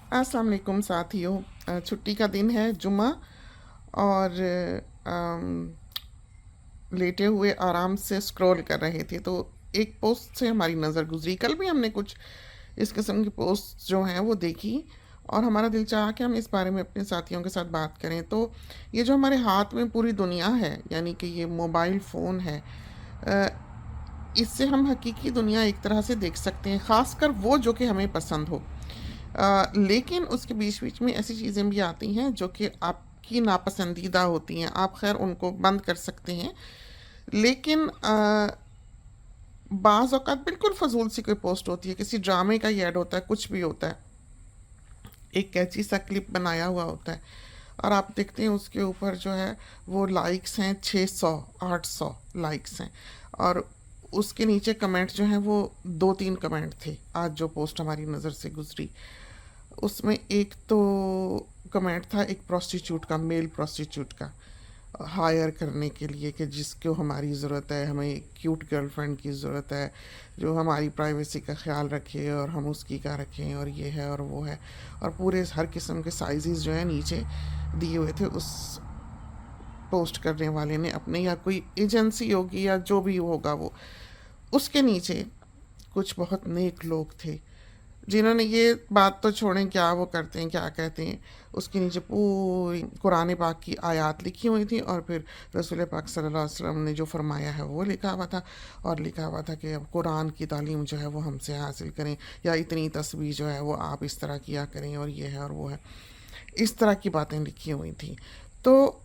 अस्सलाम वालेकुम साथियों। छुट्टी का दिन है जुम्मा, और अम, लेटे हुए आराम से स्क्रॉल कर रहे थे तो एक पोस्ट से हमारी नज़र गुजरी। कल भी हमने कुछ इस किस्म की पोस्ट जो हैं वो देखी, और हमारा दिल चाहा कि हम इस बारे में अपने साथियों के साथ बात करें। तो ये जो हमारे हाथ में पूरी दुनिया है, यानी कि ये मोबाइल फ़ोन है, अ, इससे हम हकीकी दुनिया एक तरह से देख सकते हैं, ख़ासकर वो जो कि हमें पसंद हो। लेकिन उसके बीच बीच में ऐसी चीज़ें भी आती हैं जो कि आपकी नापसंदीदा होती हैं। आप खैर उनको बंद कर सकते हैं, लेकिन बाज़ औक़ात बिल्कुल फ़ज़ूल सी कोई पोस्ट होती है, किसी ड्रामे का ही ऐड होता है, कुछ भी होता है, एक कैची सा क्लिप बनाया हुआ होता है, और आप देखते हैं उसके ऊपर जो है वो लाइक्स हैं 600 800 लाइक्स हैं, और उसके नीचे कमेंट जो हैं वो 2-3 कमेंट थे। आज जो पोस्ट हमारी नज़र से गुजरी, उसमें एक तो कमेंट था एक प्रोस्टिट्यूट का, मेल प्रोस्टिट्यूट का, हायर करने के लिए, कि जिसको हमारी ज़रूरत है, हमें क्यूट गर्लफ्रेंड की ज़रूरत है जो हमारी प्राइवेसी का ख्याल रखे और हम उसकी का रखें, और ये है और वो है, और पूरे हर किस्म के साइज़ जो हैं नीचे दिए हुए थे। उस पोस्ट करने वाले ने अपने, या कोई एजेंसी होगी या जो भी होगा वो, उसके नीचे कुछ बहुत नेक लोग थे जिन्होंने, ये बात तो छोड़ें क्या वो करते हैं क्या कहते हैं, उसके नीचे पूरी कुरान पाक की आयत लिखी हुई थी, और फिर रसूल पाक सल्लल्लाहु अलैहि वसल्लम ने जो फरमाया है वो लिखा हुआ था, और लिखा हुआ था कि अब कुरान की तालीम जो है वो हमसे हासिल करें, या इतनी तस्बीह जो है वो आप इस तरह किया करें, और ये है और वो है, इस तरह की बातें लिखी हुई थी। तो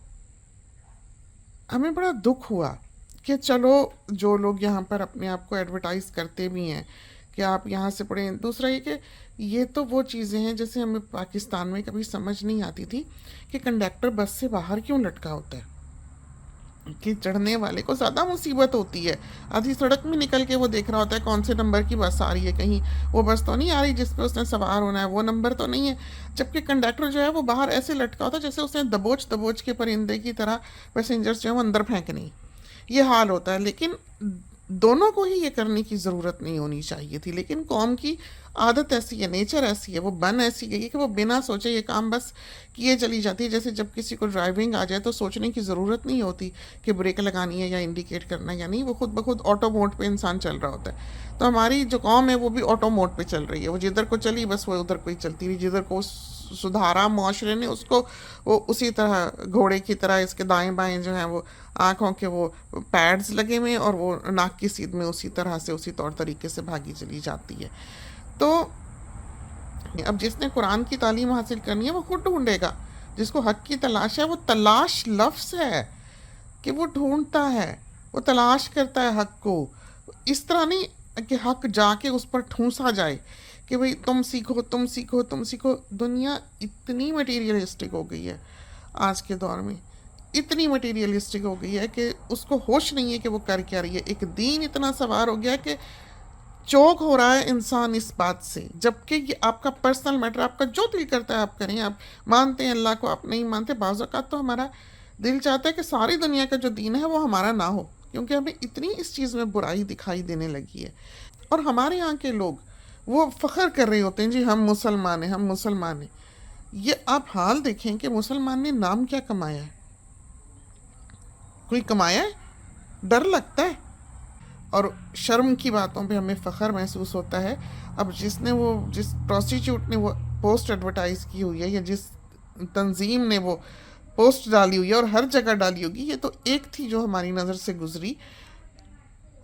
हमें बड़ा दुख हुआ कि चलो, जो लोग यहाँ पर अपने आप को एडवर्टाइज़ करते भी हैं कि आप यहाँ से पढ़ें। दूसरा ये कि ये तो वो चीज़ें हैं जैसे हमें पाकिस्तान में कभी समझ नहीं आती थी कि कंडक्टर बस से बाहर क्यों लटका होता है, कि चढ़ने वाले को ज़्यादा मुसीबत होती है। आधी सड़क में निकल के वो देख रहा होता है कौन से नंबर की बस आ रही है, कहीं वो बस तो नहीं आ रही जिस पे उसने सवार होना है, वो नंबर तो नहीं है। जबकि कंडक्टर जो है वो बाहर ऐसे लटका होता है जैसे उसने दबोच दबोच के परिंदे की तरह पैसेंजर्स जो है वो अंदर फेंकने, ये हाल होता है। लेकिन दोनों को ही ये करने की ज़रूरत नहीं होनी चाहिए थी, लेकिन कौम की आदत ऐसी है, नेचर ऐसी है, वो बन ऐसी गई है कि वो बिना सोचे ये काम बस किए चली जाती है। जैसे जब किसी को ड्राइविंग आ जाए तो सोचने की ज़रूरत नहीं होती कि ब्रेक लगानी है या इंडिकेट करना है या नहीं, वो खुद ब खुद ऑटो मोड पे इंसान चल रहा होता है। तो हमारी जो कौम है वो भी ऑटो मोड पे चल रही है, वो जिधर को चली बस वो उधर को ही चलती रही, जिधर को सुधारा माशरे ने उसको, वो उसी तरह घोड़े की तरह इसके दाएं बाएं जो हैं वो आँखों के वो पैड्स लगे हुए, और वो नाक की सीध में उसी तरह से उसी तौर तरीके से भागी चली जाती है। तो अब जिसने कुरान की तालीम हासिल करनी है वो खुद ढूंढेगा, जिसको हक की तलाश है, वो तलाश लफ्ज़ है कि वो ढूंढता है, वो तलाश करता है हक को। इस तरह नहीं कि हक जाके उस पर ठूंसा जाए कि भाई तुम सीखो तुम सीखो तुम सीखो। दुनिया इतनी मटीरियलिस्टिक हो गई है आज के दौर में, इतनी मटीरियलिस्टिक हो गई है कि उसको होश नहीं है कि वो कर क्या रही है। एक दीन इतना सवार हो गया है कि चौक हो रहा है इंसान इस बात से, जबकि ये आपका पर्सनल मैटर, आपका जो दिल करता है आप करें। आप मानते हैं अल्लाह को, आप नहीं मानते। बाज़ औक़ात तो हमारा दिल चाहता है कि सारी दुनिया का जो दीन है वो हमारा ना हो, क्योंकि हमें इतनी इस चीज़ में बुराई दिखाई देने लगी है। और हमारे यहाँ के लोग वो फ़ख्र कर रहे होते हैं, जी हम मुसलमान हैं, हम मुसलमान हैं। ये आप हाल देखें कि मुसलमान ने नाम क्या कमाया है? कोई कमाया है? डर लगता है, और शर्म की बातों पे हमें फ़ख्र महसूस होता है। अब जिस प्रोस्टिट्यूट ने वो पोस्ट एडवर्टाइज़ की हुई है, या जिस तंजीम ने वो पोस्ट डाली हुई है, और हर जगह डाली होगी, ये तो एक थी जो हमारी नज़र से गुजरी।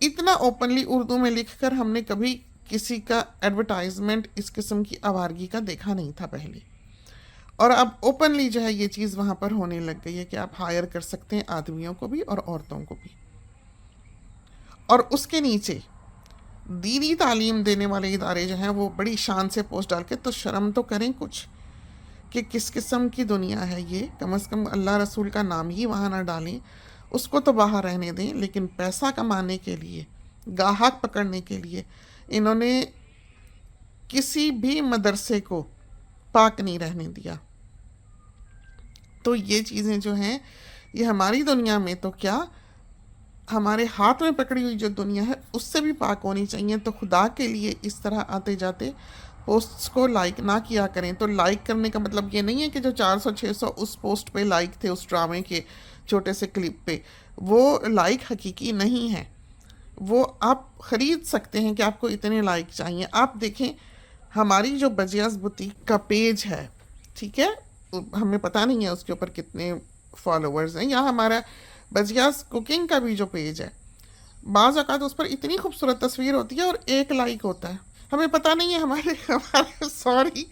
इतना ओपनली उर्दू में लिखकर हमने कभी किसी का एडवर्टाइजमेंट इस किस्म की आवारगी का देखा नहीं था पहले। और अब ओपनली जो है ये चीज़ वहाँ पर होने लग गई है कि आप हायर कर सकते हैं आदमियों को भी और औरतों को भी। और उसके नीचे दीनी तालीम देने वाले इदारे जो हैं वो बड़ी शान से पोस्ट डाल के, तो शर्म तो करें कुछ कि किस किस्म की दुनिया है ये। कम से कम अल्लाह रसूल का नाम ही वहाँ ना डालें, उसको तो बाहर रहने दें। लेकिन पैसा कमाने के लिए, गाहक पकड़ने के लिए इन्होंने किसी भी मदरसे को पाक नहीं रहने दिया। तो ये चीज़ें जो हैं ये हमारी दुनिया में तो क्या, हमारे हाथ में पकड़ी हुई जो दुनिया है उससे भी पाक होनी चाहिए। तो खुदा के लिए इस तरह आते जाते पोस्ट्स को लाइक ना किया करें। तो लाइक करने का मतलब ये नहीं है कि जो 400-600 उस पोस्ट पे लाइक थे, उस ड्रामे के छोटे से क्लिप पे, वो लाइक हकीकी नहीं है। वो आप ख़रीद सकते हैं कि आपको इतने लाइक चाहिए। आप देखें, हमारी जो बजियास बुटीक का पेज है, ठीक है, हमें पता नहीं है उसके ऊपर कितने फॉलोअर्स हैं, या हमारा बजियास कुकिंग का भी जो पेज है, बाज़ औक़ात उस पर इतनी खूबसूरत तस्वीर होती है और एक लाइक होता है। हमें पता नहीं है हमारे हमारे सॉरी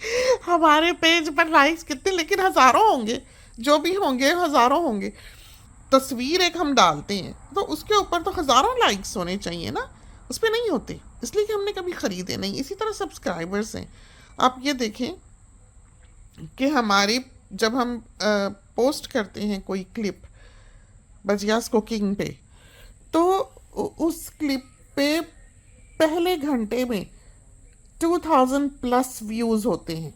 हमारे पेज पर लाइक्स कितने, लेकिन हज़ारों होंगे, जो भी होंगे हज़ारों होंगे। तस्वीर एक हम डालते हैं तो उसके ऊपर तो हज़ारों लाइक्स होने चाहिए ना, उस पर नहीं होते, इसलिए कि हमने कभी ख़रीदे नहीं। इसी तरह सब्सक्राइबर्स हैं। आप ये देखें कि हमारी जब हम पोस्ट करते हैं कोई क्लिप बजियास कुकिंग पे, तो उस क्लिप पे पहले घंटे में 2000 प्लस व्यूज़ होते हैं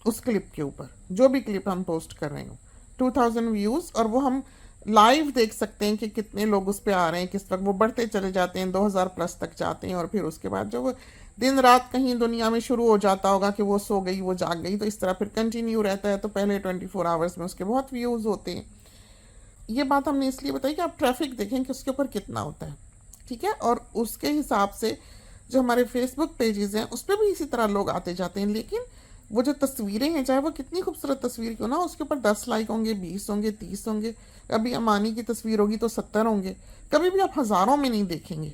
उस क्लिप के ऊपर, जो भी क्लिप हम पोस्ट कर रहे हो 2000 व्यूज़, और वो हम लाइव देख सकते हैं कि कितने लोग उस पर आ रहे हैं, किस वक्त वो बढ़ते चले जाते हैं, 2000 प्लस तक जाते हैं, और फिर उसके बाद जो वो दिन रात कहीं दुनिया में शुरू हो जाता होगा कि वो सो गई, वो जाग गई, तो इस तरह फिर कंटिन्यू रहता है। तो पहले 24 आवर्स में उसके बहुत व्यूज़ होते हैं। ये बात हमने इसलिए बताई कि आप ट्रैफिक देखें कि उसके ऊपर कितना होता है, ठीक है। और उसके हिसाब से जो हमारे फेसबुक पेजेस हैं उस पर भी इसी तरह लोग आते जाते हैं, लेकिन वो जो तस्वीरें हैं, चाहे वो कितनी खूबसूरत तस्वीर क्यों ना, उसके ऊपर 10 लाइक होंगे, 20 होंगे, 30 होंगे, कभी अमानी की तस्वीर होगी तो 70 होंगे, कभी भी आप हज़ारों में नहीं देखेंगे।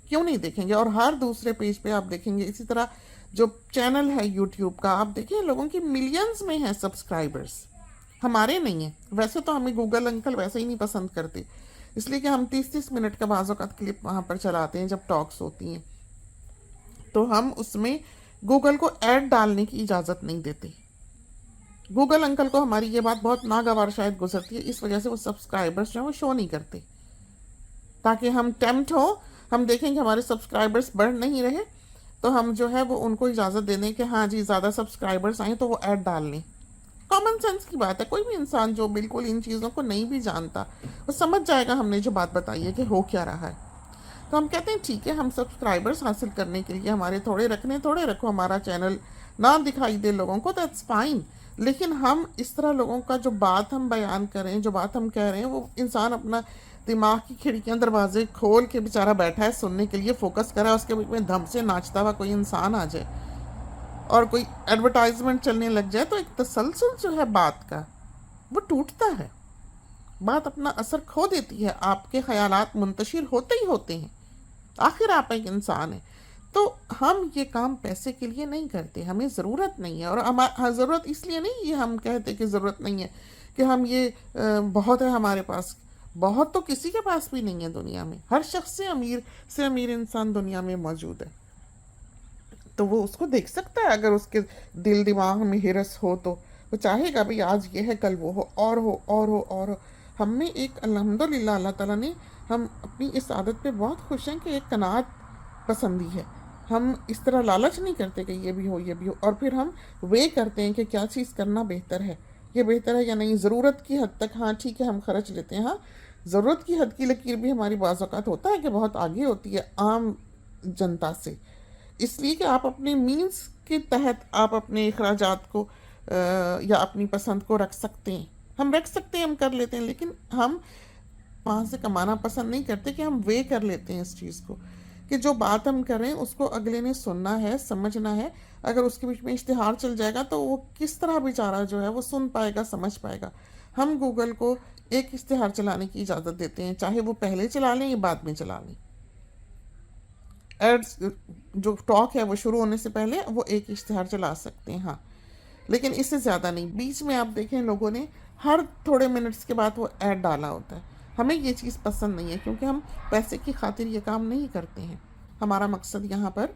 क्यों नहीं देखेंगे? और हर दूसरे पेज पे आप देखेंगे इसी तरह। जो चैनल है यूट्यूब का, आप देखें लोगों की मिलियंस में है सब्सक्राइबर्स, हमारे नहीं है। वैसे तो हमें गूगल अंकल वैसे ही नहीं पसंद करते, इसलिए कि हम 30-30 मिनट का बाज़ों का क्लिप वहाँ पर चलाते हैं जब टॉक्स होती हैं, तो हम उसमें गूगल को ऐड डालने की इजाज़त नहीं देते। गूगल अंकल को हमारी ये बात बहुत नागवार शायद गुजरती है, इस वजह से वो सब्सक्राइबर्स जो है वो शो नहीं करते, ताकि हम टेम्प्ट हो, हम देखें कि हमारे सब्सक्राइबर्स बढ़ नहीं रहे, तो हम जो है वो उनको इजाज़त दे दें कि हाँ जी ज़्यादा सब्सक्राइबर्स आए तो वो ऐड डाल लें। कॉमन सेंस की बात है, कोई भी इंसान जो बिल्कुल इन चीज़ों को नहीं भी जानता वो समझ जाएगा हमने जो बात बताई है कि हो क्या रहा है। तो हम कहते हैं ठीक है, हम सब्सक्राइबर्स हासिल करने के लिए हमारे थोड़े रखने, थोड़े रखो, हमारा चैनल ना दिखाई दे लोगों को, दैट्स फाइन। लेकिन हम इस तरह लोगों का जो बात हम बयान करें, जो बात हम कह रहे हैं, वो इंसान अपना दिमाग की खिड़कियां दरवाजे खोल के बेचारा बैठा है सुनने के लिए, फोकस करा है, उसके बीच में धम से नाचता हुआ कोई इंसान आ जाए और कोई एडवर्टाइजमेंट चलने लग जाए, तो एक तसलसल जो है बात का वो टूटता है, बात अपना असर खो देती है, आपके ख़यालात मुंतशिर होते ही होते हैं। आखिर आप एक इंसान है। तो हम ये काम पैसे के लिए नहीं करते, हमें ज़रूरत नहीं है। और हम ज़रूरत इसलिए नहीं, ये हम कहते कि ज़रूरत नहीं है कि हम ये बहुत है हमारे पास, बहुत तो किसी के पास भी नहीं है दुनिया में। हर शख्स से अमीर इंसान दुनिया में मौजूद है, तो वो उसको देख सकता है। अगर उसके दिल दिमाग में हिरस हो तो वो चाहेगा भाई आज ये है, कल वो हो, और हो और हो और हो। हमें एक अल्हम्दुलिल्लाह अल्लाह ताला ने हम अपनी इस आदत पे बहुत खुश हैं कि एक कनात पसंदी है। हम इस तरह लालच नहीं करते कि ये भी हो ये भी हो, और फिर हम वे करते हैं कि क्या चीज़ करना बेहतर है, ये बेहतर है या नहीं। ज़रूरत की हद तक हाँ ठीक है हम खर्च लेते हैं, हाँ ज़रूरत की हद की लकीर भी हमारी बाज़ औक़ात होता है कि बहुत आगे होती है आम जनता से, इसलिए कि आप अपने मीन्स के तहत आप अपने अखराजात को या अपनी पसंद को रख सकते हैं। हम रख सकते हैं, हम कर लेते हैं, लेकिन हम वहाँ से कमाना पसंद नहीं करते कि हम वे कर लेते हैं इस चीज़ को कि जो बात हम कर रहे हैं उसको अगले ने सुनना है, समझना है। अगर उसके बीच में इश्तिहार चल जाएगा तो वो किस तरह बेचारा जो है वो सुन पाएगा, समझ पाएगा। हम गूगल को एक इश्तिहार चलाने की इजाज़त देते हैं, चाहे वो पहले चला लें या बाद में चला लें। एड्स जो टॉक है वो शुरू होने से पहले वो एक इश्तिहार चला सकते हैं, हाँ, लेकिन इससे ज़्यादा नहीं। बीच में आप देखें लोगों ने हर थोड़े मिनट्स के बाद वो ऐड डाला होता है। हमें ये चीज़ पसंद नहीं है, क्योंकि हम पैसे की खातिर ये काम नहीं करते हैं। हमारा मकसद यहाँ पर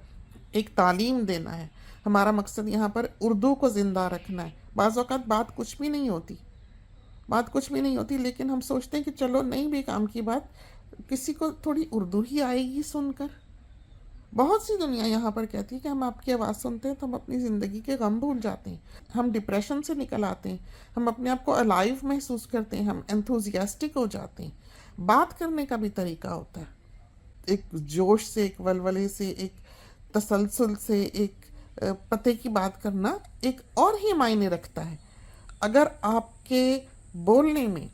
एक तालीम देना है, हमारा मकसद यहाँ पर उर्दू को ज़िंदा रखना है। बाज़ औक़ात बात कुछ भी नहीं होती, बात कुछ भी नहीं होती, लेकिन हम सोचते हैं कि चलो नहीं भी काम की बात, किसी को थोड़ी उर्दू ही आएगी सुनकर। बहुत सी दुनिया यहाँ पर कहती है कि हम आपकी आवाज़ सुनते हैं तो हम अपनी ज़िंदगी के गम भूल जाते हैं, हम डिप्रेशन से निकल आते हैं, हम अपने आप को अलाइव महसूस करते हैं, हम एंथुजियास्टिक हो जाते हैं। बात करने का भी तरीका होता है, एक जोश से, एक वलवले से, एक तसलसल से, एक पते की बात करना एक और ही मायने रखता है। अगर आपके बोलने में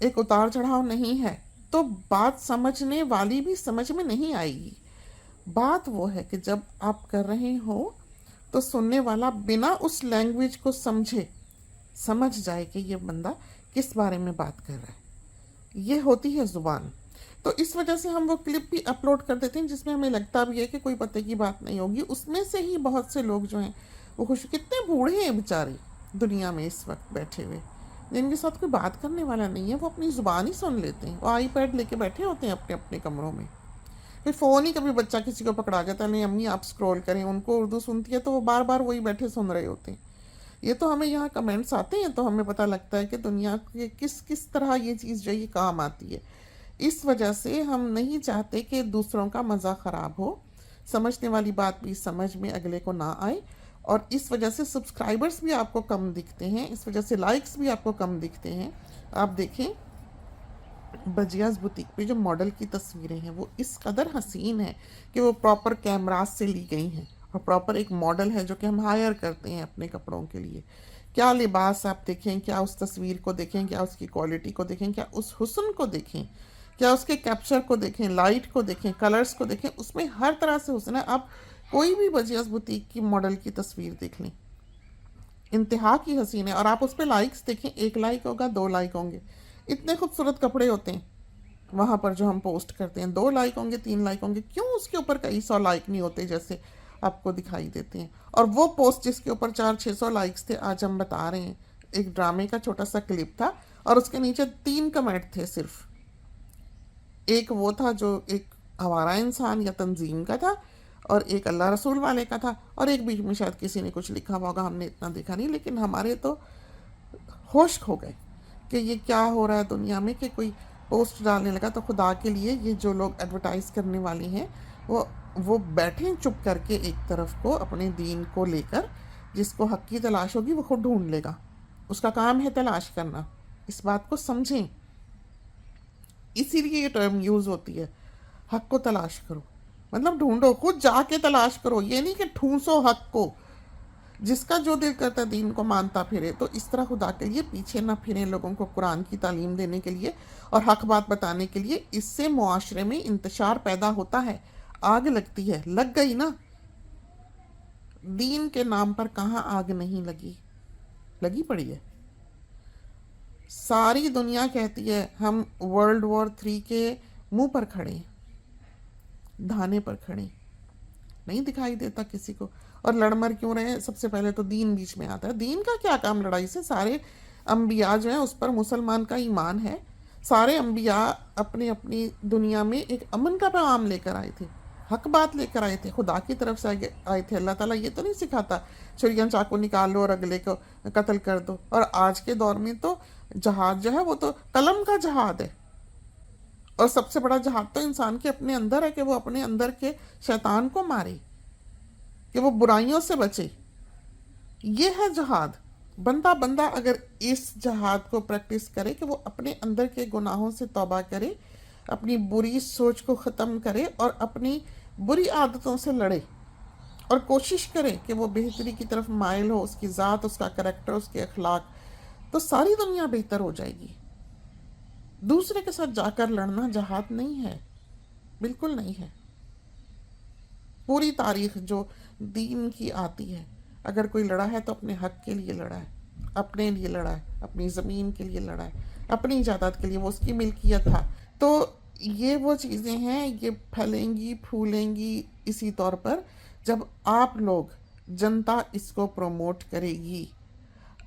एक उतार चढ़ाव नहीं है तो बात समझने वाली भी समझ में नहीं आएगी। बात वो है कि जब आप कर रहे हो तो सुनने वाला बिना उस लैंग्वेज को समझे समझ जाए कि ये बंदा किस बारे में बात कर रहा है। ये होती है ज़ुबान। तो इस वजह से हम वो क्लिप भी अपलोड कर देते हैं जिसमें हमें लगता भी है कि कोई पते की बात नहीं होगी। उसमें से ही बहुत से लोग जो हैं वो खुश, कितने बूढ़े हैं बेचारे दुनिया में इस वक्त बैठे हुए, जिनके साथ कोई बात करने वाला नहीं है, वो अपनी ज़ुबान ही सुन लेते हैं। वो आई पैड लेके बैठे होते हैं अपने अपने कमरों में। फिर फ़ोन ही कभी बच्चा किसी को पकड़ा जाता है, नहीं अम्मी आप स्क्रॉल करें, उनको उर्दू सुनती है तो वो बार बार वही बैठे सुन रहे होते हैं। ये तो हमें यहाँ कमेंट्स आते हैं तो हमें पता लगता है कि दुनिया के किस किस तरह ये चीज़ जो ये काम आती है। इस वजह से हम नहीं चाहते कि दूसरों का मज़ा ख़राब हो, समझने वाली बात भी समझ में अगले को ना आए, और इस वजह से सब्सक्राइबर्स भी आपको कम दिखते हैं, इस वजह से लाइक्स भी आपको कम दिखते हैं। आप देखें बजियाज़ बुटीक पे जो मॉडल की तस्वीरें हैं वो इस कदर हसीन है कि वो प्रॉपर कैमरास से ली गई हैं, और प्रॉपर एक मॉडल है जो कि हम हायर करते हैं अपने कपड़ों के लिए। क्या लिबास आप देखें, क्या उस तस्वीर को देखें, क्या उसकी क्वालिटी को देखें, क्या उस हुस्न को देखें, क्या उसके कैप्चर को देखें, लाइट को देखें, कलर्स को देखें, उसमें हर तरह से हुस्न है। आप कोई भी बजियाज़ बुटीक की मॉडल की तस्वीर देख लें, इंतहा की हसीन है। और आप उस पर लाइक्स देखें, 1 लाइक होगा, 2 लाइक होंगे, इतने खूबसूरत कपड़े होते हैं वहाँ पर जो हम पोस्ट करते हैं। 2 लाइक होंगे, 3 लाइक होंगे, क्यों उसके ऊपर कई 100 लाइक नहीं होते जैसे आपको दिखाई देते हैं। और वो पोस्ट जिसके ऊपर 400-600 लाइक्स थे, आज हम बता रहे हैं, एक ड्रामे का छोटा सा क्लिप था और उसके नीचे 3 कमेंट थे सिर्फ। एक वो था जो एक आवारा इंसान या तंजीम का था, और एक अल्लाह रसूल वाले का था, और एक बीच में शायद किसी ने कुछ लिखा होगा, हमने इतना देखा नहीं। लेकिन हमारे तो होश खो गए कि ये क्या हो रहा है दुनिया में, कि कोई पोस्ट डालने लगा। तो खुदा के लिए ये जो लोग एडवर्टाइज़ करने वाले हैं वो बैठें चुप करके एक तरफ को अपने दीन को लेकर। जिसको हक़ की तलाश होगी वो खुद ढूंढ लेगा, उसका काम है तलाश करना। इस बात को समझें, इसीलिए ये टर्म यूज़ होती है, हक़ को तलाश करो, मतलब ढूंढो, खुद जाके तलाश करो। ये नहीं कि ठूंसो हक़ को। जिसका जो दिल करता है दीन को मानता फिरे। तो इस तरह खुदा के लिए पीछे ना फिरें लोगों को कुरान की तालीम देने के लिए और हक बात बताने के लिए। इससे मुआशरे में इंतशार पैदा होता है, आग लगती है, लग गई ना। दीन के नाम पर कहाँ आग नहीं लगी, लगी पड़ी है। सारी दुनिया कहती है हम वर्ल्ड वॉर 3 के मुंह पर खड़े, धाने पर खड़े, नहीं दिखाई देता किसी को। और लड़ मर क्यों रहे हैं? सबसे पहले तो दीन बीच में आता है। दीन का क्या काम लड़ाई से? सारे अंबिया जो हैं उस पर मुसलमान का ईमान है। सारे अंबिया अपनी अपनी दुनिया में एक अमन का पैगाम लेकर आए थे, हक बात लेकर आए थे, खुदा की तरफ से आए थे। अल्लाह ताला ये तो नहीं सिखाता छुरियां चाकू निकाल लो और अगले को कत्ल कर दो। और आज के दौर में तो जहाद जो है वो तो कलम का जहाद है। और सबसे बड़ा जहाद तो इंसान के अपने अंदर है कि वो अपने अंदर के शैतान को मारे, कि वो बुराइयों से बचे। ये है जहाद। बंदा अगर इस जहाद को प्रैक्टिस करे कि वो अपने अंदर के गुनाहों से तौबा करे, अपनी बुरी सोच को ख़त्म करे और अपनी बुरी आदतों से लड़े और कोशिश करे कि वो बेहतरी की तरफ माइल हो, उसकी ज़ात, उसका करैक्टर, उसके अखलाक, तो सारी दुनिया बेहतर हो जाएगी। दूसरे के साथ जाकर लड़ना जहाद नहीं है, बिल्कुल नहीं है। पूरी तारीख जो दीन की आती है, अगर कोई लड़ा है तो अपने हक के लिए लड़ा है, अपने लिए लड़ा है, अपनी ज़मीन के लिए लड़ा है, अपनी जायदाद के लिए, वो उसकी मिल्कियत था। तो ये वो चीज़ें हैं, ये फैलेंगी फूलेंगी इसी तौर पर जब आप लोग, जनता इसको प्रमोट करेगी।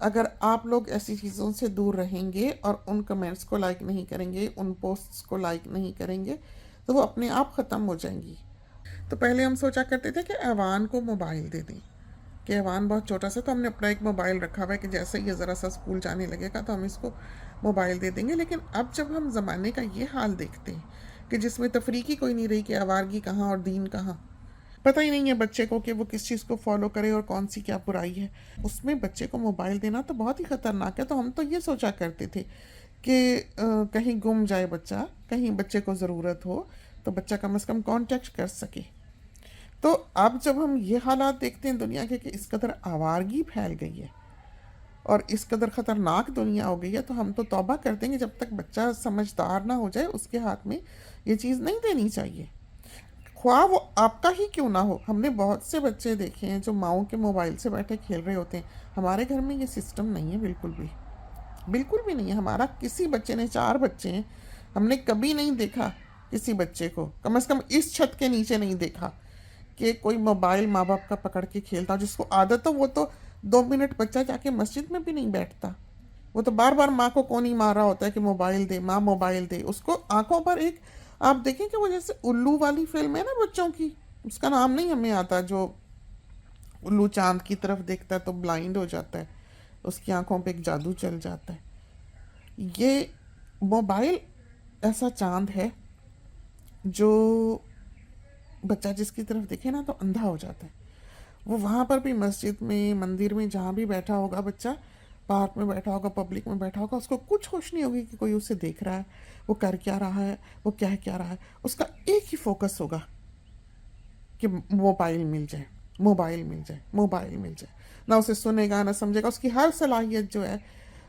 अगर आप लोग ऐसी चीज़ों से दूर रहेंगे और उन कमेंट्स को लाइक नहीं करेंगे, उन पोस्ट्स को लाइक नहीं करेंगे, तो वो अपने आप ख़त्म हो जाएंगी। तो पहले हम सोचा करते थे कि ऐवान को मोबाइल दे दें, कि ऐवान बहुत छोटा सा, तो हमने अपना एक मोबाइल रखा हुआ है कि जैसे ये ज़रा सा स्कूल जाने लगेगा तो हम इसको मोबाइल दे देंगे। लेकिन अब जब हम ज़माने का ये हाल देखते हैं कि जिसमें तफरीकी कोई नहीं रही, कि आवारगी कहाँ और दीन कहाँ, पता ही नहीं है बच्चे को कि वो किस चीज़ को फॉलो करे और कौन सी क्या बुराई है, उसमें बच्चे को मोबाइल देना तो बहुत ही ख़तरनाक है। तो हम तो ये सोचा करते थे कि कहीं गुम जाए बच्चा, कहीं बच्चे को ज़रूरत हो तो बच्चा कम से कम कांटेक्ट कर सके। تو اب جب ہم یہ حالات دیکھتے ہیں دنیا کے کہ اس قدر آوارگی پھیل گئی ہے اور اس قدر خطرناک دنیا ہو گئی ہے، تو ہم تو توبہ کرتے ہیں کہ جب تک بچہ سمجھدار نہ ہو جائے اس کے ہاتھ میں یہ چیز نہیں دینی چاہیے، خواہ وہ آپ کا ہی کیوں نہ ہو۔ ہم نے بہت سے بچے دیکھے ہیں جو ماؤں کے موبائل سے بیٹھے کھیل رہے ہوتے ہیں، ہمارے گھر میں یہ سسٹم نہیں ہے، بالکل بھی بالکل بھی نہیں ہے۔ ہمارا کسی بچے نے، 4 بچے ہیں، ہم نے کبھی نہیں دیکھا کسی بچے کو، کم از کم اس چھت کے نیچے نہیں دیکھا کہ کوئی موبائل ماں باپ کا پکڑ کے کھیلتا، جس کو عادت ہو وہ تو 2 منٹ بچہ جا کے مسجد میں بھی نہیں بیٹھتا، وہ تو بار بار ماں کو کون ہی مار رہا ہوتا ہے کہ موبائل دے ماں، موبائل دے۔ اس کو آنکھوں پر ایک، آپ دیکھیں کہ وہ جیسے الو والی فلم ہے نا بچوں کی، اس کا نام نہیں ہمیں آتا، جو الو چاند کی طرف دیکھتا ہے تو بلائنڈ ہو جاتا ہے، اس کی آنکھوں پہ ایک جادو چل جاتا ہے۔ یہ موبائل ایسا چاند ہے جو بچہ جس کی طرف دیکھے نا تو اندھا ہو جاتا ہے۔ وہ وہاں پر بھی، مسجد میں، مندر میں، جہاں بھی بیٹھا ہوگا بچہ، پارک میں بیٹھا ہوگا، پبلک میں بیٹھا ہوگا، اس کو کچھ ہوش نہیں ہوگی کہ کوئی اسے دیکھ رہا ہے، وہ کر کیا رہا ہے، وہ کہہ کیا رہا ہے۔ اس کا ایک ہی فوکس ہوگا کہ موبائل مل جائے، موبائل مل جائے، موبائل مل جائے۔ نہ اسے سنے گا، نہ سمجھے گا، اس کی ہر صلاحیت جو ہے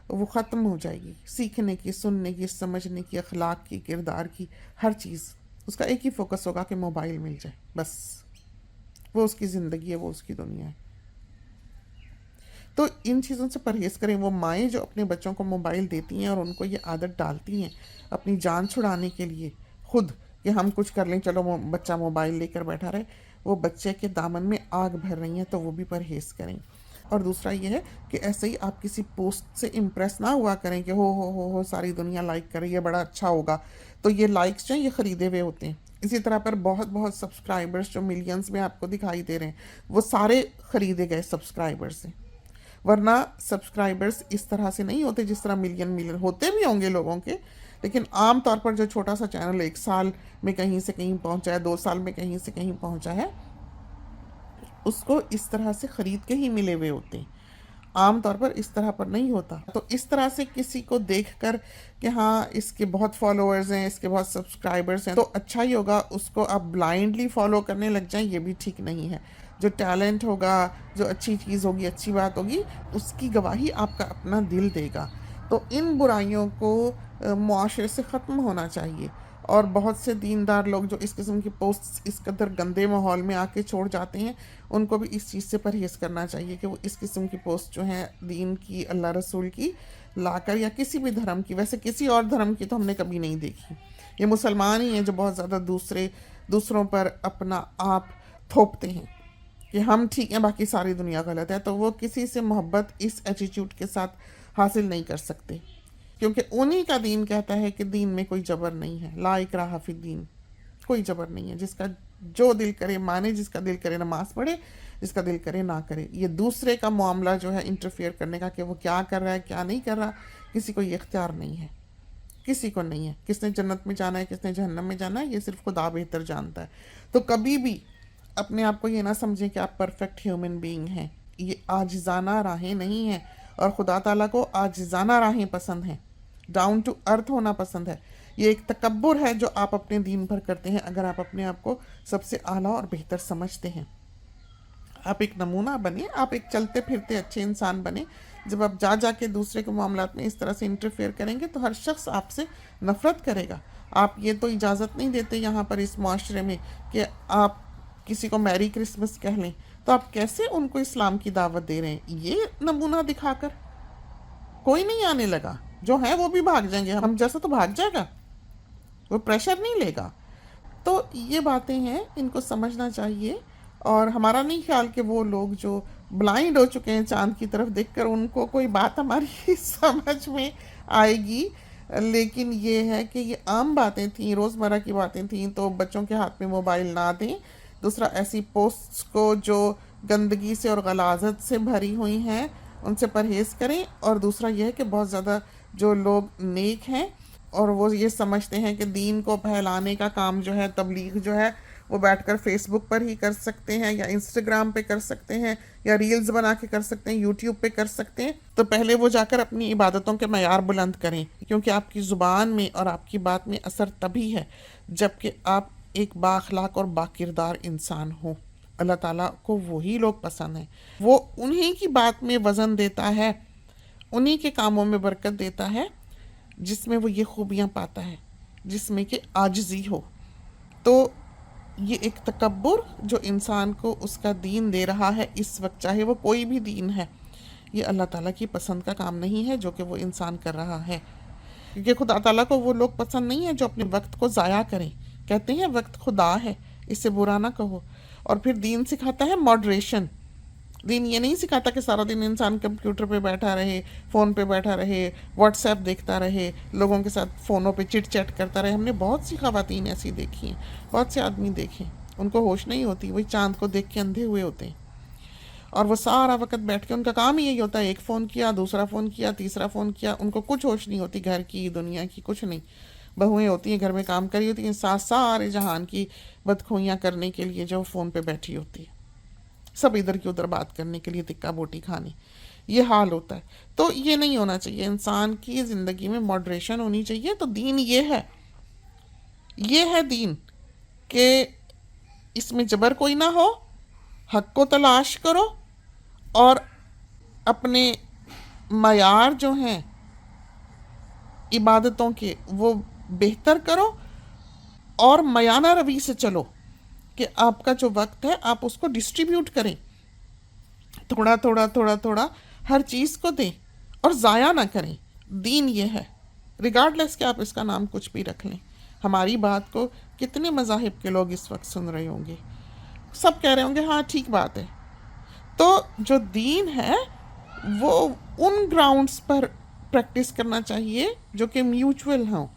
وہ ختم ہو جائے گی، سیکھنے کی، سننے کی، سمجھنے کی، اخلاق کی، کردار کی، ہر چیز۔ اس کا ایک ہی فوکس ہوگا کہ موبائل مل جائے، بس۔ وہ اس کی زندگی ہے، وہ اس کی دنیا ہے۔ تو ان چیزوں سے پرہیز کریں۔ وہ مائیں جو اپنے بچوں کو موبائل دیتی ہیں اور ان کو یہ عادت ڈالتی ہیں اپنی جان چھڑانے کے لیے خود، کہ ہم کچھ کر لیں، چلو بچہ موبائل لے کر بیٹھا رہے، وہ بچے کے دامن میں آگ بھر رہی ہیں، تو وہ بھی پرہیز کریں۔ اور دوسرا یہ ہے کہ ایسے ہی آپ کسی پوسٹ سے امپریس نہ ہوا کریں کہ ہو ساری دنیا لائک کر رہی ہے، بڑا اچھا ہوگا، تو یہ لائکس جو ہیں یہ خریدے ہوئے ہوتے ہیں۔ اسی طرح پر بہت بہت سبسکرائبرز جو ملینز میں آپ کو دکھائی دے رہے ہیں، وہ سارے خریدے گئے سبسکرائبرز ہیں، ورنہ سبسکرائبرز اس طرح سے نہیں ہوتے جس طرح ملین ہوتے بھی ہوں گے لوگوں کے، لیکن عام طور پر جو چھوٹا سا چینل 1 سال میں کہیں سے کہیں پہنچا ہے، 2 سال میں کہیں سے کہیں پہنچا ہے، اس کو اس طرح سے خرید کے ہی ملے ہوئے ہوتے ہیں، عام طور پر اس طرح پر نہیں ہوتا۔ تو اس طرح سے کسی کو دیکھ کر کہ ہاں اس کے بہت فالوورز ہیں، اس کے بہت سبسکرائبرز ہیں، تو اچھا ہی ہوگا، اس کو آپ بلائنڈلی فالو کرنے لگ جائیں، یہ بھی ٹھیک نہیں ہے۔ جو ٹیلنٹ ہوگا، جو اچھی چیز ہوگی، اچھی بات ہوگی، اس کی گواہی آپ کا اپنا دل دے گا۔ تو ان برائیوں کو معاشرے سے ختم ہونا چاہیے۔ اور بہت سے دیندار لوگ جو اس قسم کی پوسٹس اس قدر گندے ماحول میں آ کے چھوڑ جاتے ہیں، ان کو بھی اس چیز سے پرہیز کرنا چاہیے کہ وہ اس قسم کی پوسٹ جو ہیں دین کی، اللہ رسول کی لا کر، یا کسی بھی دھرم کی، ویسے کسی اور دھرم کی تو ہم نے کبھی نہیں دیکھی، یہ مسلمان ہی ہیں جو بہت زیادہ دوسروں پر اپنا آپ تھوپتے ہیں کہ ہم ٹھیک ہیں باقی ساری دنیا غلط ہے، تو وہ کسی سے محبت اس ایٹیٹیوڈ کے ساتھ حاصل نہیں کر سکتے، کیونکہ انہی کا دین کہتا ہے کہ دین میں کوئی جبر نہیں ہے، لا اکراہ فی الدین، کوئی جبر نہیں ہے، جس کا جو دل کرے مانے، جس کا دل کرے نماز پڑھے، جس کا دل کرے نہ کرے۔ یہ دوسرے کا معاملہ جو ہے انٹرفیئر کرنے کا کہ وہ کیا کر رہا ہے، کیا نہیں کر رہا، کسی کو یہ اختیار نہیں ہے، کسی کو نہیں ہے۔ کس نے جنت میں جانا ہے، کس نے جہنم میں جانا ہے، یہ صرف خدا بہتر جانتا ہے۔ تو کبھی بھی اپنے آپ کو یہ نہ سمجھیں کہ آپ پرفیکٹ ہیومن بینگ ہیں، یہ عاجزانہ راہیں نہیں ہیں، اور خدا تعالیٰ کو عاجزانہ راہیں پسند ہیں، ڈاؤن ٹو ارتھ ہونا پسند ہے۔ یہ ایک تکبر ہے جو آپ اپنے دین پر کرتے ہیں، اگر آپ اپنے آپ کو سب سے اعلیٰ اور بہتر سمجھتے ہیں۔ آپ ایک نمونہ بنیں، آپ ایک چلتے پھرتے اچھے انسان بنیں۔ جب آپ جا کے دوسرے کے معاملات میں اس طرح سے انٹرفیئر کریں گے تو ہر شخص آپ سے نفرت کرے گا۔ آپ یہ تو اجازت نہیں دیتے یہاں پر اس معاشرے میں کہ آپ کسی کو میری کرسمس کہہ لیں، تو آپ کیسے ان کو اسلام کی دعوت دے رہے ہیں یہ نمونہ دکھا کر؟ کوئی نہیں آنے لگا، جو ہیں وہ بھی بھاگ جائیں گے، ہم جیسا تو بھاگ جائے گا، وہ پریشر نہیں لے گا۔ تو یہ باتیں ہیں، ان کو سمجھنا چاہیے۔ اور ہمارا نہیں خیال کہ وہ لوگ جو بلائنڈ ہو چکے ہیں چاند کی طرف دیکھ کر، ان کو کوئی بات ہماری سمجھ میں آئے گی، لیکن یہ ہے کہ یہ عام باتیں تھیں، روزمرہ کی باتیں تھیں، تو بچوں کے ہاتھ میں موبائل نہ دیں۔ دوسرا، ایسی پوسٹس کو جو گندگی سے اور غلاظت سے بھری ہوئی ہیں ان سے پرہیز کریں۔ اور دوسرا یہ ہے کہ بہت زیادہ جو لوگ نیک ہیں اور وہ یہ سمجھتے ہیں کہ دین کو پھیلانے کا کام جو ہے، تبلیغ جو ہے، وہ بیٹھ کر فیس بک پر ہی کر سکتے ہیں، یا انسٹاگرام پہ کر سکتے ہیں، یا ریلز بنا کے کر سکتے ہیں، یوٹیوب پہ کر سکتے ہیں، تو پہلے وہ جا کر اپنی عبادتوں کے معیار بلند کریں، کیونکہ آپ کی زبان میں اور آپ کی بات میں اثر تبھی ہے جب کہ آپ ایک با اخلاق اور با کردار انسان ہوں۔ اللہ تعالیٰ کو وہی لوگ پسند ہیں، وہ انہی کی بات میں وزن دیتا ہے، انہی کے کاموں میں برکت دیتا ہے جس میں وہ یہ خوبیاں پاتا ہے، جس میں کہ عاجزی ہو۔ تو یہ ایک تکبر جو انسان کو اس کا دین دے رہا ہے اس وقت، چاہے وہ کوئی بھی دین ہے، یہ اللہ تعالیٰ کی پسند کا کام نہیں ہے جو کہ وہ انسان کر رہا ہے، کیونکہ خدا تعالیٰ کو وہ لوگ پسند نہیں ہیں جو اپنے وقت کو ضائع کریں۔ کہتے ہیں وقت خدا ہے، اس سے برا نہ کہو۔ اور پھر دین سکھاتا ہے ماڈریشن۔ دین یہ نہیں سکھاتا کہ سارا دن انسان کمپیوٹر پہ بیٹھا رہے، فون پہ بیٹھا رہے، واٹس ایپ دیکھتا رہے، لوگوں کے ساتھ فونوں پہ چٹ چیٹ کرتا رہے۔ ہم نے بہت سی خواتین ایسی دیکھی ہیں، بہت سے آدمی دیکھے، ان کو ہوش نہیں ہوتی، وہی چاند کو دیکھ کے اندھے ہوئے ہوتے ہیں، اور وہ سارا وقت بیٹھ کے ان کا کام ہی یہی ہوتا ہے، ایک فون کیا، دوسرا فون کیا، تیسرا فون کیا، ان کو کچھ ہوش نہیں ہوتی، گھر کی، دنیا کی، کچھ نہیں۔ بہویں ہوتی ہیں گھر میں کام کری ہوتی ہیں، ساتھ سارے جہان کی بدخوئیاں کرنے کے لیے جو فون پہ بیٹھی ہوتی ہے، سب ادھر کی ادھر بات کرنے کے لیے، تکا بوٹی کھانے، یہ حال ہوتا ہے۔ تو یہ نہیں ہونا چاہیے، انسان کی زندگی میں ماڈریشن ہونی چاہیے۔ تو دین یہ ہے دین کہ اس میں جبر کوئی نہ ہو، حق کو تلاش کرو، اور اپنے معیار جو ہیں عبادتوں کے وہ بہتر کرو، اور میانہ روی سے چلو کہ آپ کا جو وقت ہے آپ اس کو ڈسٹریبیوٹ کریں، تھوڑا تھوڑا تھوڑا تھوڑا ہر چیز کو دیں اور ضائع نہ کریں۔ دین یہ ہے، ریگارڈلیس کہ آپ اس کا نام کچھ بھی رکھ لیں۔ ہماری بات کو کتنے مذاہب کے لوگ اس وقت سن رہے ہوں گے، سب کہہ رہے ہوں گے ہاں ٹھیک بات ہے۔ تو جو دین ہے وہ ان گراؤنڈز پر پریکٹس کرنا چاہیے جو کہ میوچول ہوں۔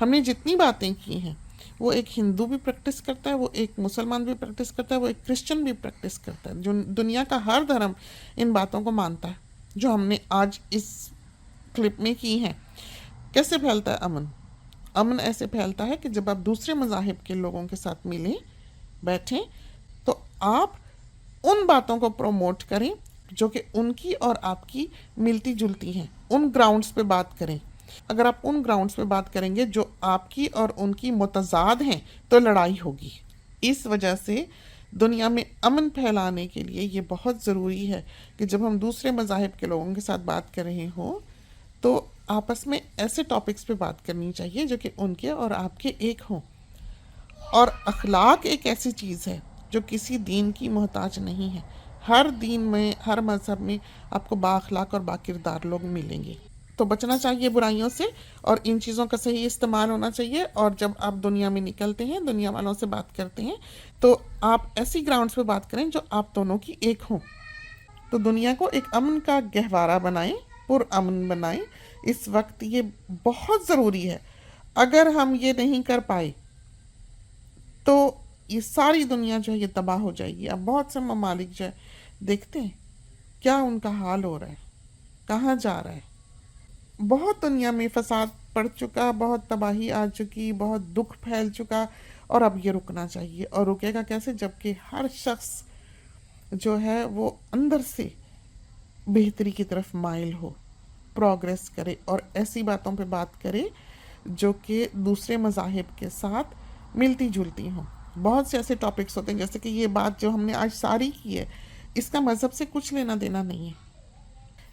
ہم نے جتنی باتیں کی ہیں وہ ایک ہندو بھی پریکٹس کرتا ہے، وہ ایک مسلمان بھی پریکٹس کرتا ہے، وہ ایک کرسچن بھی پریکٹس کرتا ہے، جو دنیا کا ہر دھرم ان باتوں کو مانتا ہے جو ہم نے آج اس کلپ میں کی ہیں۔ کیسے پھیلتا ہے امن؟ امن ایسے پھیلتا ہے کہ جب آپ دوسرے مذاہب کے لوگوں کے ساتھ ملیں، بیٹھیں، تو آپ ان باتوں کو پروموٹ کریں جو کہ ان کی اور آپ کی ملتی جلتی ہیں، ان گراؤنڈز پہ بات کریں۔ اگر آپ ان گراؤنڈز پہ بات کریں گے جو آپ کی اور ان کی متضاد ہیں تو لڑائی ہوگی۔ اس وجہ سے دنیا میں امن پھیلانے کے لیے یہ بہت ضروری ہے کہ جب ہم دوسرے مذاہب کے لوگوں کے ساتھ بات کر رہے ہوں تو آپس میں ایسے ٹاپکس پہ بات کرنی چاہیے جو کہ ان کے اور آپ کے ایک ہوں۔ اور اخلاق ایک ایسی چیز ہے جو کسی دین کی محتاج نہیں ہے۔ ہر دین میں، ہر مذہب میں آپ کو با اخلاق اور با کردار لوگ ملیں گے۔ تو بچنا چاہیے برائیوں سے، اور ان چیزوں کا صحیح استعمال ہونا چاہیے۔ اور جب آپ دنیا میں نکلتے ہیں، دنیا والوں سے بات کرتے ہیں، تو آپ ایسی گراؤنڈز پہ بات کریں جو آپ دونوں کی ایک ہوں۔ تو دنیا کو ایک امن کا گہوارہ بنائیں، پر امن بنائیں۔ اس وقت یہ بہت ضروری ہے۔ اگر ہم یہ نہیں کر پائے تو یہ ساری دنیا جو ہے یہ تباہ ہو جائے گی۔ اب بہت سے ممالک جو ہے دیکھتے ہیں کیا ان کا حال ہو رہا ہے، کہاں جا رہا ہے۔ بہت دنیا میں فساد پڑ چکا، بہت تباہی آ چکی، بہت دکھ پھیل چکا، اور اب یہ رکنا چاہیے۔ اور رکے گا کیسے؟ جبکہ ہر شخص جو ہے وہ اندر سے بہتری کی طرف مائل ہو، پروگریس کرے، اور ایسی باتوں پہ بات کرے جو کہ دوسرے مذاہب کے ساتھ ملتی جلتی ہوں۔ بہت سے ایسے ٹاپکس ہوتے ہیں، جیسے کہ یہ بات جو ہم نے آج ساری کی ہے، اس کا مذہب سے کچھ لینا دینا نہیں ہے۔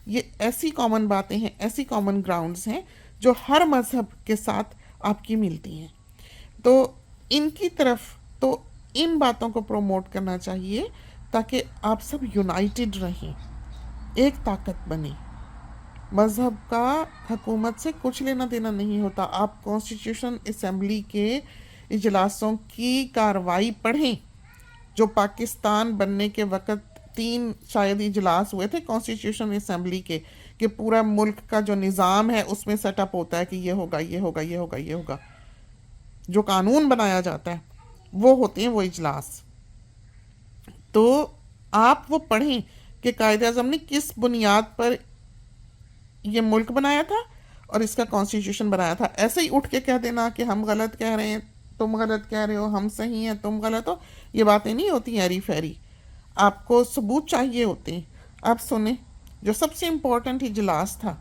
یہ ایسی کامن باتیں ہیں، ایسی کامن گراؤنڈز ہیں جو ہر مذہب کے ساتھ آپ کی ملتی ہیں۔ تو ان کی طرف، تو ان باتوں کو پروموٹ کرنا چاہیے تاکہ آپ سب یونائٹڈ رہیں، ایک طاقت بنے۔ مذہب کا حکومت سے کچھ لینا دینا نہیں ہوتا۔ آپ کانسٹیٹیوشن اسمبلی کے اجلاسوں کی کارروائی پڑھیں، جو پاکستان بننے کے وقت 3 شاید اجلاس ہوئے تھے کانسٹیٹیوشن اسمبلی کے، کہ پورا ملک کا جو نظام ہے اس میں سیٹ اپ ہوتا ہے کہ یہ ہوگا، یہ ہوگا، یہ ہوگا، یہ ہوگا، جو قانون بنایا جاتا ہے وہ ہوتے ہیں وہ اجلاس۔ تو آپ وہ پڑھیں کہ قائد اعظم نے کس بنیاد پر یہ ملک بنایا تھا اور اس کا کانسٹیٹیوشن بنایا تھا۔ ایسے ہی اٹھ کے کہہ دینا کہ ہم غلط کہہ رہے ہیں، تم غلط کہہ رہے ہو، ہم صحیح ہیں، تم غلط ہو، یہ باتیں نہیں ہوتی ایری فیری۔ آپ کو ثبوت چاہیے ہوتے ہیں۔ آپ سنیں، جو سب سے امپورٹنٹ اجلاس تھا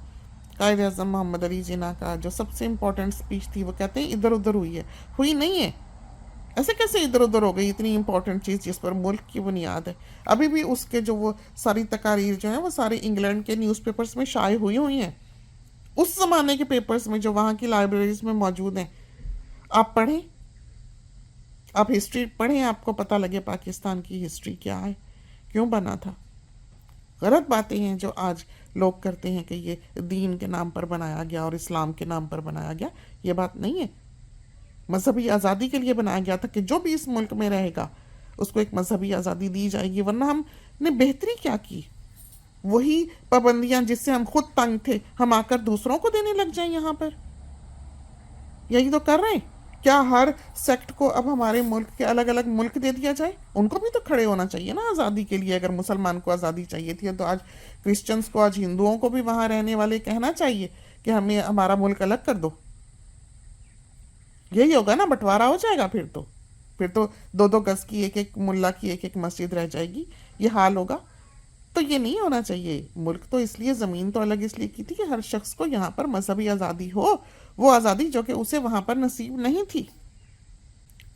قائد اعظم محمد علی جناح کا، جو سب سے امپورٹنٹ سپیچ تھی، وہ کہتے ہیں ادھر ادھر ہوئی ہے، ہوئی نہیں ہے۔ ایسے کیسے ادھر ادھر ہو گئی اتنی امپورٹنٹ چیز جس پر ملک کی بنیاد ہے؟ ابھی بھی اس کے جو وہ ساری تقاریر جو ہیں وہ سارے انگلینڈ کے نیوز پیپرز میں شائع ہوئی ہیں، اس زمانے کے پیپرز میں جو وہاں کی لائبریریز میں موجود ہیں. آپ پڑھیں، آپ ہسٹری پڑھیں، آپ کو پتہ لگے پاکستان کی ہسٹری کیا ہے، کیوں بنا تھا. غلط باتیں ہیں جو آج لوگ کرتے ہیں کہ یہ دین کے نام پر بنایا گیا اور اسلام کے نام پر بنایا گیا. یہ بات نہیں ہے. مذہبی آزادی کے لیے بنایا گیا تھا کہ جو بھی اس ملک میں رہے گا اس کو ایک مذہبی آزادی دی جائے گی، ورنہ ہم نے بہتری کیا کی؟ وہی پابندیاں جس سے ہم خود تنگ تھے ہم آ کر دوسروں کو دینے لگ جائیں یہاں پر. یہی تو کر رہے ہیں. کیا ہر سیکٹ کو اب ہمارے ملک کے الگ الگ ملک دے دیا جائے؟ ان کو بھی تو کھڑے ہونا چاہیے نا آزادی کے لیے. اگر مسلمان کو آزادی چاہیے تھی تو آج کرسچنس کو، آج ہندوؤں کو بھی وہاں رہنے والے کہنا چاہیے کہ ہمیں ہمارا ملک الگ کر دو. یہی ہوگا نا، بٹوارا ہو جائے گا. پھر تو دو دو گز کی ایک ایک ملا کی ایک ایک مسجد رہ جائے گی. یہ حال ہوگا. تو یہ نہیں ہونا چاہیے. ملک تو اس لیے، زمین تو الگ اس لیے کی تھی کہ ہر شخص کو یہاں پر مذہبی آزادی ہو، وہ آزادی جو کہ اسے وہاں پر نصیب نہیں تھی.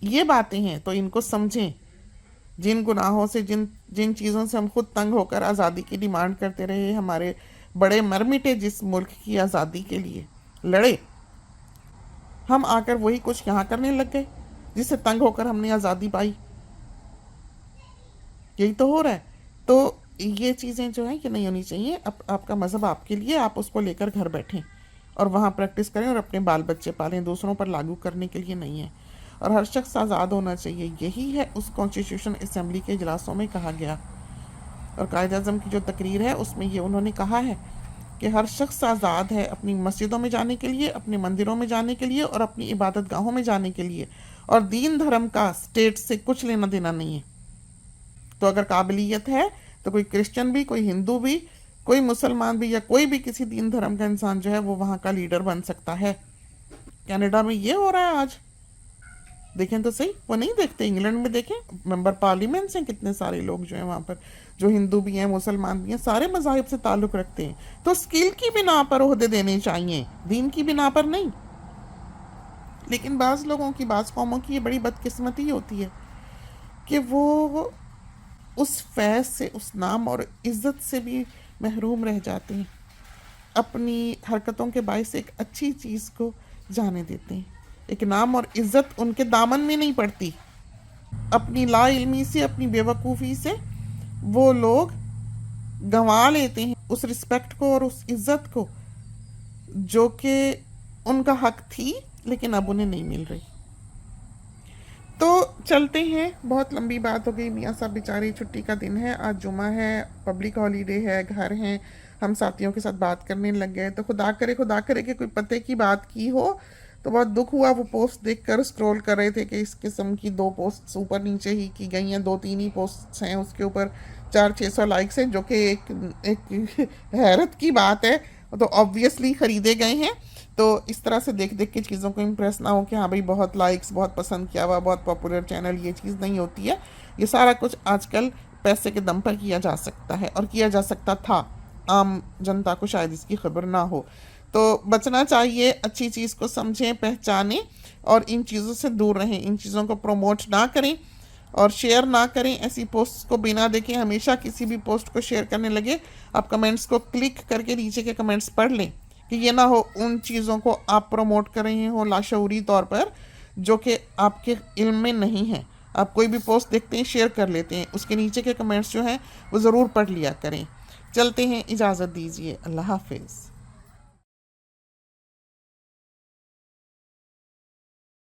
یہ باتیں ہیں تو ان کو سمجھیں. جن گناہوں سے، جن چیزوں سے ہم خود تنگ ہو کر آزادی کی ڈیمانڈ کرتے رہے، ہمارے بڑے مر مٹے جس ملک کی آزادی کے لیے لڑے، ہم آ کر وہی کچھ یہاں کرنے لگ گئے جس سے تنگ ہو کر ہم نے آزادی پائی. یہی تو ہو رہا ہے. تو یہ چیزیں جو ہیں یہ نہیں ہونی چاہیے. آپ کا مذہب آپ کے لیے، آپ اس کو لے کر گھر بیٹھیں اور وہاں پریکٹس کریں اور اپنے بال بچے پالیں. دوسروں پر لاگو کرنے کے لیے نہیں ہے. اور ہر شخص آزاد ہونا چاہیے. یہی ہے اس کانسٹیٹیوشن اسمبلی کے اجلاسوں میں کہا گیا. اور قائد اعظم کی جو تقریر ہے اس میں یہ انہوں نے کہا ہے کہ ہر شخص آزاد ہے اپنی مسجدوں میں جانے کے لیے، اپنے مندروں میں جانے کے لیے اور اپنی عبادت گاہوں میں جانے کے لیے. اور دین دھرم کا اسٹیٹ سے کچھ لینا دینا نہیں ہے. تو اگر قابلیت ہے تو کوئی کرسچن بھی، کوئی ہندو بھی، کوئی مسلمان بھی، یا کوئی بھی کسی دین دھرم کا انسان جو ہے وہ وہاں کا لیڈر بن سکتا ہے. کینیڈا میں یہ ہو رہا ہے آج. دیکھیں تو صحیح. وہ نہیں دیکھتے؟ انگلینڈ میں دیکھیں، ممبر پارلیمنٹس ہیں کتنے سارے لوگ جو ہیں وہاں پر، جو ہندو بھی ہیں، مسلمان بھی ہیں، سارے مذاہب سے تعلق رکھتے ہیں. تو اسکل کی بنا پر عہدے دینے چاہیے، دین کی بنا پر نہیں. لیکن بعض لوگوں کی، بعض قوموں کی یہ بڑی بدقسمتی ہوتی ہے کہ وہ اس فیض سے، اس نام اور عزت سے بھی محروم رہ جاتے ہیں. اپنی حرکتوں کے باعث ایک اچھی چیز کو جانے دیتے ہیں. ایک نام اور عزت ان کے دامن میں نہیں پڑتی. اپنی لا علمی سے، اپنی بے وقوفی سے وہ لوگ گنوا لیتے ہیں اس رسپیکٹ کو اور اس عزت کو جو کہ ان کا حق تھی لیکن اب انہیں نہیں مل رہی. تو چلتے ہیں، بہت لمبی بات ہو گئی. میاں صاحب بیچارے، چھٹی کا دن ہے، آج جمعہ ہے، پبلک ہالیڈے ہے، گھر ہیں، ہم ساتھیوں کے ساتھ بات کرنے لگ گئے. تو خدا کرے کہ کوئی پتے کی بات کی ہو. تو بہت دکھ ہوا وہ پوسٹ دیکھ کر. اسکرول کر رہے تھے کہ اس قسم کی 2 پوسٹس اوپر نیچے ہی کی گئی ہیں، 2-3 ہی پوسٹس ہیں، اس کے اوپر 400-600 لائکس ہیں، جو کہ ایک حیرت کی بات ہے. تو آبویسلی خریدے گئے ہیں. تو اس طرح سے دیکھ کے چیزوں کو امپریس نہ ہو کہ ہاں بھائی بہت لائکس، بہت پسند کیا ہوا، بہت پاپولر چینل. یہ چیز نہیں ہوتی ہے. یہ سارا کچھ آج کل پیسے کے دم پر کیا جا سکتا ہے، اور کیا جا سکتا تھا. عام جنتا کو شاید اس کی خبر نہ ہو. تو بچنا چاہیے. اچھی چیز کو سمجھیں، پہچانیں اور ان چیزوں سے دور رہیں. ان چیزوں کو پروموٹ نہ کریں اور شیئر نہ کریں. ایسی پوسٹ کو بنا دیکھیں. ہمیشہ کسی بھی پوسٹ کو شیئر کرنے لگے آپ کمنٹس کو کلک کر کے نیچے کے کمنٹس پڑھ لیں کہ یہ نہ ہو ان چیزوں کو آپ پروموٹ کر رہے ہوں لاشعوری طور پر جو کہ آپ کے علم میں نہیں ہے. آپ کوئی بھی پوسٹ دیکھتے ہیں، شیئر کر لیتے ہیں، اس کے نیچے کے کمنٹس جو ہیں وہ ضرور پڑھ لیا کریں. چلتے ہیں، اجازت دیجیے. اللہ حافظ.